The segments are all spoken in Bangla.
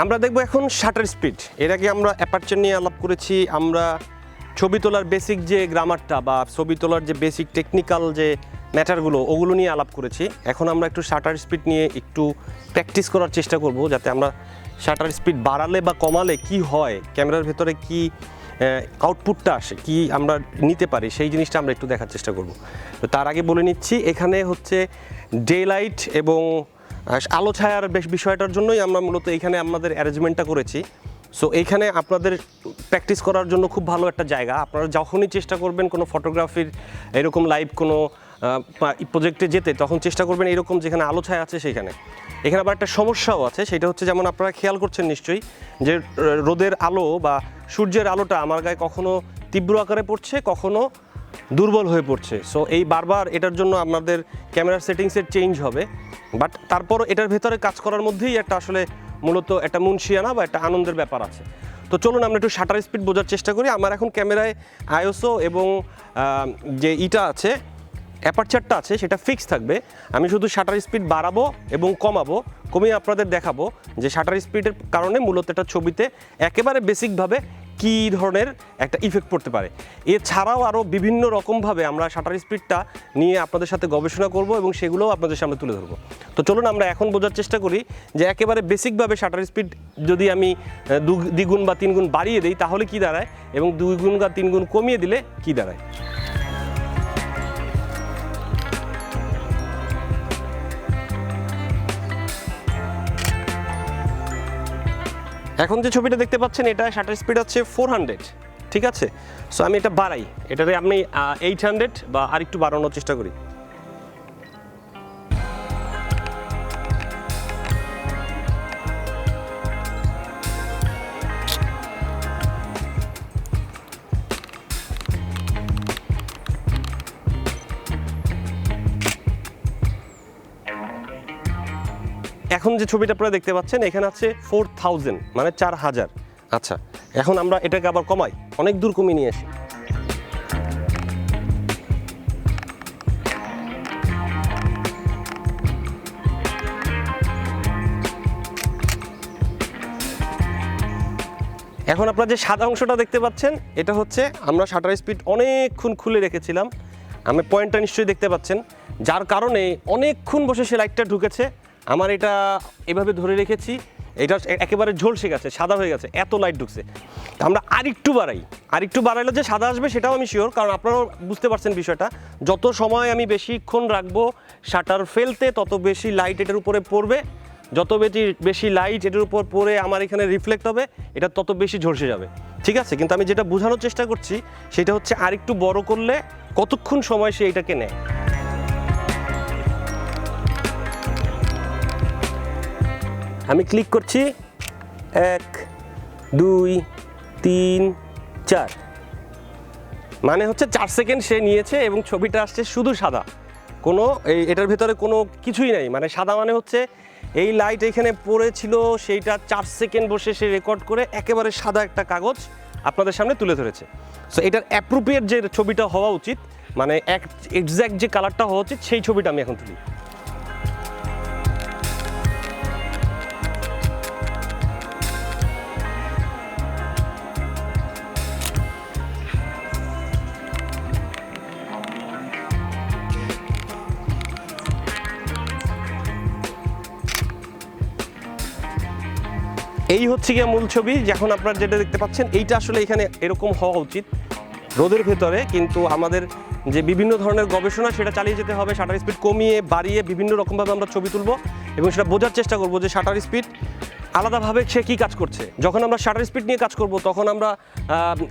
আমরা দেখব এখন শাটার স্পিড। এর আগে আমরা অ্যাপারচার নিয়ে আলাপ করেছি, আমরা ছবি তোলার বেসিক যে গ্রামারটা বা ছবি তোলার যে বেসিক টেকনিক্যাল যে ম্যাটারগুলো ওগুলো নিয়ে আলাপ করেছি। এখন আমরা একটু শাটার স্পিড নিয়ে একটু প্র্যাকটিস করার চেষ্টা করব, যাতে আমরা শাটার স্পিড বাড়ালে বা কমালে কি হয়, ক্যামেরার ভেতরে কি আউটপুটটা আসে, কি আমরা নিতে পারি, সেই জিনিসটা আমরা একটু দেখার চেষ্টা করব। তো তার আগে বলে নিচ্ছি, এখানে হচ্ছে ডে লাইট এবং আলো ছায়ার বিষয়টার জন্যই আমরা মূলত এখানে আমাদের অ্যারেঞ্জমেন্টটা করেছি। সো এইখানে আপনাদের প্র্যাকটিস করার জন্য খুব ভালো একটা জায়গা। আপনারা যখনই চেষ্টা করবেন কোনো ফটোগ্রাফির এরকম লাইভ কোনো প্রজেক্টে যেতে, তখন চেষ্টা করবেন এরকম যেখানে আলো ছায়া আছে সেইখানে। এখানে আবার একটা সমস্যাও আছে, সেটা হচ্ছে যেমন আপনারা খেয়াল করছেন নিশ্চয়ই যে রোদের আলো বা সূর্যের আলোটা আমার গায়ে কখনো তীব্র আকারে পড়ছে, কখনো দুর্বল হয়ে পড়ছে। সো এই বারবার এটার জন্য আমাদের ক্যামেরার সেটিংসের চেঞ্জ হবে, বাট তারপর এটার ভেতরে কাজ করার মধ্যেই একটা আসলে মূলত একটা মুনশিয়ানা বা একটা আনন্দের ব্যাপার আছে। তো চলুন আমরা একটু শাটার স্পিড বোঝার চেষ্টা করি। আমার এখন ক্যামেরায় আইএসও এবং যে ইটা আছে, অ্যাপারচারটা আছে, সেটা ফিক্স থাকবে। আমি শুধু শাটার স্পিড বাড়াবো এবং কমিয়ে আপনাদের দেখাবো যে শাটার স্পিডের কারণে মূলত একটা ছবিতে একেবারে বেসিকভাবে কী ধরনের একটা ইফেক্ট পড়তে পারে। এছাড়াও আরও বিভিন্ন রকমভাবে আমরা শাটার স্পিডটা নিয়ে আপনাদের সাথে গবেষণা করব এবং সেগুলোও আপনাদের সামনে তুলে ধরবো। তো চলুন আমরা এখন বোঝার চেষ্টা করি যে একেবারে বেসিকভাবে শাটার স্পিড যদি আমি দ্বিগুণ বা তিনগুণ বাড়িয়ে দিই তাহলে কি দাঁড়ায়, এবং 2 গুণ বা 3 গুণ কমিয়ে দিলে কি দাঁড়ায়। এখন যে ছবিটা দেখতে পাচ্ছেন, এটা শাটার স্পিড আছে 400, ঠিক আছে। সো আমি এটা বাড়াই, এটাতে আপনি 800 বা আরেকটু বাড়ানোর চেষ্টা করি। এখন যে ছবিটা আপনারা দেখতে পাচ্ছেন, এখানে আছে 4000 মানে 4000। আচ্ছা, এখন আমরা এটাকে আবার কমাই, অনেক দূর কমিয়ে নিয়ে আসি। এখন আপনারা যে সাদা অংশটা দেখতে পাচ্ছেন, এটা হচ্ছে আমরা শাটার স্পিড অনেকক্ষণ খুলে রেখেছিলাম। আমি পয়েন্টটা নিশ্চয়ই দেখতে পাচ্ছেন, যার কারণে অনেকক্ষণ বসে সে লাইটটা ঢুকেছে। আমার এটা এভাবে ধরে রেখেছি, এটা একেবারে ঝলসে গেছে, সাদা হয়ে গেছে, এত লাইট ঢুকছে। আমরা আরেকটু বাড়াইলে যে সাদা আসবে সেটাও আমি শিওর, কারণ আপনারাও বুঝতে পারছেন বিষয়টা। যত সময় আমি বেশিক্ষণ রাখবো শাটার ফেলতে, তত বেশি লাইট এটার উপরে পড়বে, যত বেশি লাইট এটার উপর পড়ে আমার এখানে রিফ্লেক্ট হবে, এটা তত বেশি ঝলসে যাবে, ঠিক আছে। কিন্তু আমি যেটা বোঝানোর চেষ্টা করছি সেটা হচ্ছে আরেকটু বড় করলে কতক্ষণ সময় সে এটাকে নেয়। আমি ক্লিক করছি, 1 2 3 4, মানে হচ্ছে 4 সেকেন্ড সে নিয়েছে এবং ছবিটা আসছে শুধু সাদা, কোনো এটার ভেতরে কোনো কিছুই নাই। মানে সাদা মানে হচ্ছে এই লাইট এখানে পড়েছিল, সেইটা 4 সেকেন্ড বসে সে রেকর্ড করে একেবারে সাদা একটা কাগজ আপনাদের সামনে তুলে ধরেছে। সো এটার অ্যাপ্রোপ্রিয়েট যে ছবিটা হওয়া উচিত, মানে এক্স্যাক্ট যে কালারটা হওয়া উচিত, সেই ছবিটা আমি এখন তুলি। এই হচ্ছে গিয়ে মূল ছবি। যখন আপনারা যেটা দেখতে পাচ্ছেন, এইটা আসলে এখানে এরকম হওয়া উচিত রোদের ভেতরে, কিন্তু আমাদের যে বিভিন্ন ধরনের গবেষণা সেটা চালিয়ে যেতে হবে। শাটার স্পিড কমিয়ে বাড়িয়ে বিভিন্ন রকমভাবে আমরা ছবি তুলব এবং সেটা বোঝার চেষ্টা করব যে শাটার স্পিড আলাদাভাবে সে কী কাজ করছে। যখন আমরা শাটার স্পিড নিয়ে কাজ করব তখন আমরা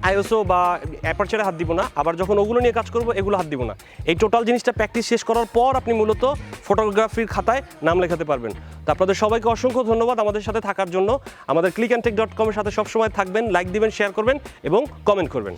আইএসও বা অ্যাপারচারে হাত দিব না, আবার যখন ওগুলো নিয়ে কাজ করব এগুলো হাত দিব না। এই টোটাল জিনিসটা প্র্যাকটিস শেষ করার পর আপনি মূলত ফটোগ্রাফির খাতায় নাম লেখাতে পারবেন। তো আপনাদের সবাইকে অসংখ্য ধন্যবাদ আমাদের সাথে থাকার জন্য। আমাদের ClickNtech.com এর সাথে সবসময় থাকবেন, লাইক দিবেন, শেয়ার করবেন এবং কমেন্ট করবেন।